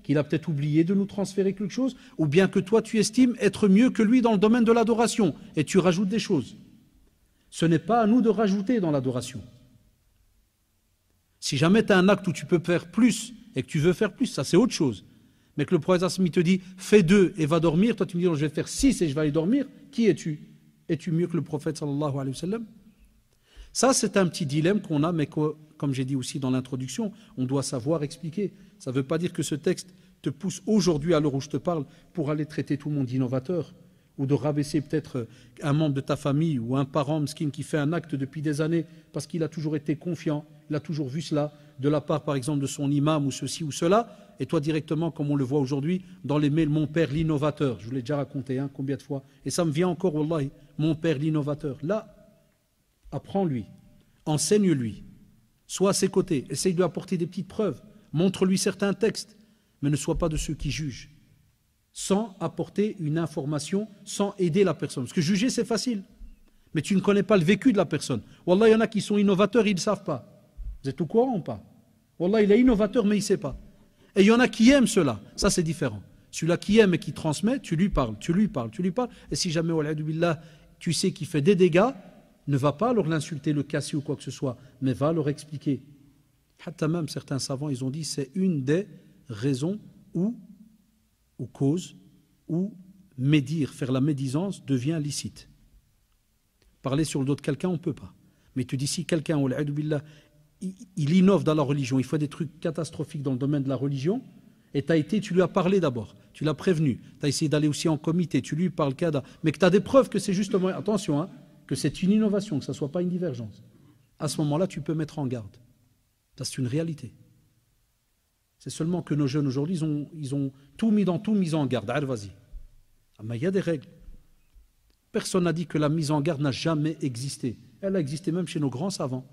qu'il a peut-être oublié de nous transférer quelque chose, ou bien que toi tu estimes être mieux que lui dans le domaine de l'adoration, et tu rajoutes des choses. Ce n'est pas à nous de rajouter dans l'adoration. Si jamais tu as un acte où tu peux faire plus, et que tu veux faire plus, ça c'est autre chose. Mais que le prophète te dit, fais 2 et va dormir, toi tu me dis, je vais faire 6 et je vais aller dormir, qui es-tu? Es-tu mieux que le prophète sallallahu alayhi wa sallam? Ça c'est un petit dilemme qu'on a, mais que, comme j'ai dit aussi dans l'introduction, on doit savoir expliquer. Ça ne veut pas dire que ce texte te pousse aujourd'hui, à l'heure où je te parle, pour aller traiter tout le monde d'innovateur, ou de rabaisser peut-être un membre de ta famille, ou un parent mesquin qui fait un acte depuis des années, parce qu'il a toujours été confiant, il a toujours vu cela, de la part par exemple de son imam, ou ceci ou cela, et toi directement, comme on le voit aujourd'hui, dans les mails, mon père l'innovateur, je vous l'ai déjà raconté, combien de fois, et ça me vient encore, wallahi, mon père l'innovateur. Là, apprends-lui, enseigne-lui, sois à ses côtés, essaye de lui apporter des petites preuves, montre-lui certains textes, mais ne sois pas de ceux qui jugent, sans apporter une information, sans aider la personne. Parce que juger, c'est facile, mais tu ne connais pas le vécu de la personne. Wallah, il y en a qui sont innovateurs, ils ne savent pas. Vous êtes au courant ou pas? Wallah, il est innovateur, mais il ne sait pas. Et il y en a qui aiment cela, ça c'est différent. Celui-là qui aime et qui transmet, tu lui parles, et si jamais, wal'adu billah, tu sais qu'il fait des dégâts, ne va pas leur l'insulter, le casser ou quoi que ce soit, mais va leur expliquer. Hatta même certains savants, ils ont dit, c'est une des raisons ou causes où médire, faire la médisance devient licite. Parler sur le dos de quelqu'un, on ne peut pas. Mais tu dis, si quelqu'un, wal'adu billah, il innove dans la religion, il fait des trucs catastrophiques dans le domaine de la religion, et tu lui as parlé d'abord, tu l'as prévenu, tu as essayé d'aller aussi en comité, tu lui parles kada, mais que tu as des preuves que c'est justement, attention, que c'est une innovation, que ça ne soit pas une divergence. À ce moment-là, tu peux mettre en garde. Ça, c'est une réalité. C'est seulement que nos jeunes aujourd'hui, ils ont tout mis en garde. Allez, vas-y. Mais il y a des règles. Personne n'a dit que la mise en garde n'a jamais existé. Elle a existé même chez nos grands savants.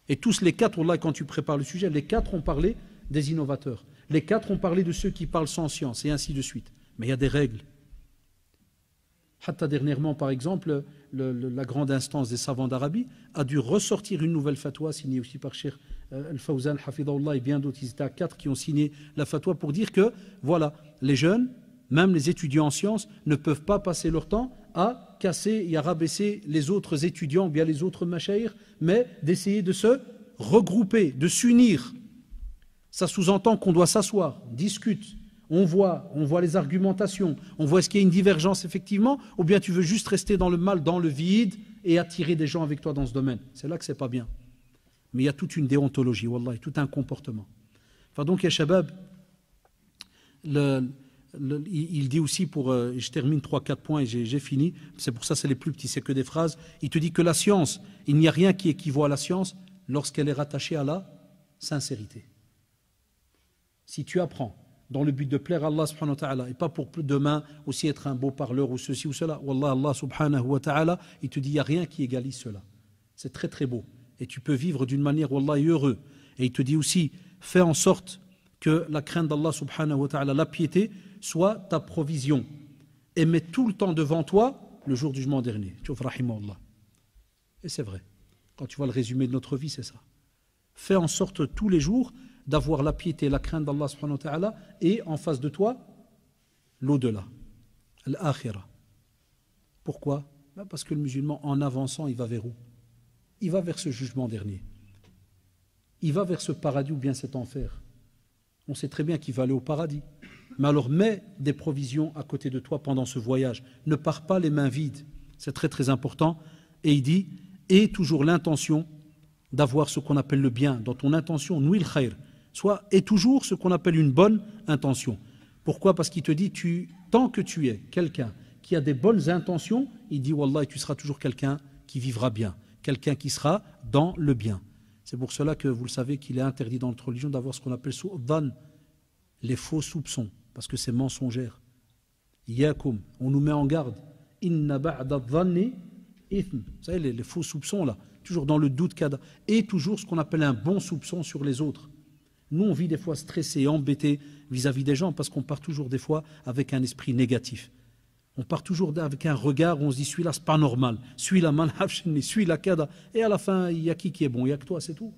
Et tous les 4, là, quand tu prépares le sujet, les 4 ont parlé des innovateurs. Les 4 ont parlé de ceux qui parlent sans science, et ainsi de suite. Mais il y a des règles. Hatta dernièrement, par exemple, la grande instance des savants d'Arabie a dû ressortir une nouvelle fatwa, signée aussi par Cheikh Al-Fawzan, Hafidahullah, et bien d'autres. Ils étaient à 4 qui ont signé la fatwa pour dire que, voilà, les jeunes, même les étudiants en sciences, ne peuvent pas passer leur temps à casser et à rabaisser les autres étudiants, bien les autres mashaïrs, mais d'essayer de se regrouper, de s'unir. Ça sous-entend qu'on doit s'asseoir, on discute, on voit les argumentations, on voit est-ce qu'il y a une divergence effectivement, ou bien tu veux juste rester dans le mal, dans le vide, et attirer des gens avec toi dans ce domaine. C'est là que c'est pas bien. Mais il y a toute une déontologie, wallah, tout un comportement. Enfin donc, ya shabab, il dit aussi, je termine 3-4 points et j'ai fini, c'est pour ça c'est les plus petits, c'est que des phrases. Il te dit que la science, il n'y a rien qui équivaut à la science lorsqu'elle est rattachée à la sincérité. Si tu apprends dans le but de plaire à Allah subhanahu wa ta'ala et pas pour demain aussi être un beau parleur ou ceci ou cela, wallah, Allah subhanahu wa ta'ala, il te dit il n'y a rien qui égalise cela. C'est très très beau et tu peux vivre d'une manière wallah heureux. Et il te dit aussi fais en sorte que la crainte d'Allah subhanahu wa ta'ala, la piété, soit ta provision. Et mets tout le temps devant toi le jour du jugement dernier. Et c'est vrai. Quand tu vois le résumé de notre vie, c'est ça. Fais en sorte tous les jours d'avoir la piété, la crainte d'Allah subhanahu wa ta'ala, et en face de toi, l'au-delà, l'akhira. Pourquoi? Parce que le musulman, en avançant, il va vers où? Il va vers ce jugement dernier. Il va vers ce paradis ou bien cet enfer. On sait très bien qu'il va aller au paradis. Mais alors mets des provisions à côté de toi pendant ce voyage. Ne pars pas les mains vides. C'est très très important. Et il dit, aie toujours l'intention d'avoir ce qu'on appelle le bien. Dans ton intention, nuil khair. Soit, aie toujours ce qu'on appelle une bonne intention. Pourquoi? Parce qu'il te dit, tant que tu es quelqu'un qui a des bonnes intentions, il dit, wallah, tu seras toujours quelqu'un qui vivra bien. Quelqu'un qui sera dans le bien. C'est pour cela que vous le savez qu'il est interdit dans notre religion d'avoir ce qu'on appelle su'dhan, les faux soupçons, parce que c'est mensongère. Yakum, on nous met en garde. Inna ba'da dhanni ithm. Vous savez, les faux soupçons là, toujours dans le doute kada. Et toujours ce qu'on appelle un bon soupçon sur les autres. Nous, on vit des fois stressé, embêté vis-à-vis des gens parce qu'on part toujours des fois avec un esprit négatif. On part toujours avec un regard où on se dit celui-là, c'est pas normal. Celui-là, manhafshini, celui-là, kada. Et à la fin, il y a qui est bon? Il y a que toi, c'est tout.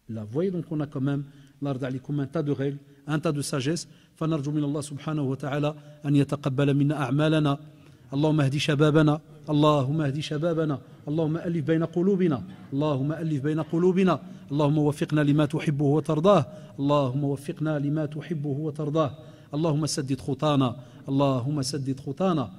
Là, vous voyez, donc on a quand même, un tas de règles, un tas de sagesse. فنرجو من الله سبحانه وتعالى أن يتقبل منا أعمالنا. اللهم اهد شبابنا، اللهم اهد شبابنا، اللهم ألف بين قلوبنا، اللهم ألف بين قلوبنا، اللهم وفقنا لما تحبه وترضاه، اللهم وفقنا لما تحبه وترضاه، اللهم سدد خطانا، اللهم سدد خطانا،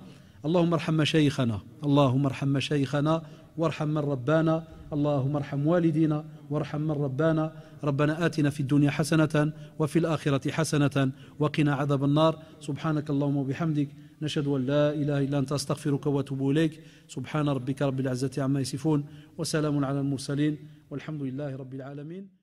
اللهم ارحم مشايخنا، اللهم ارحم مشايخنا وارحم من ربانا، اللهم ارحم والدينا وارحم من ربانا. ربنا آتنا في الدنيا حسنة وفي الآخرة حسنة وقنا عذاب النار. سبحانك اللهم وبحمدك، نشهد أن لا إله إلا أنت، أستغفرك وأتوب إليك. سبحان ربك رب العزة عما يصفون وسلام على المرسلين والحمد لله رب العالمين.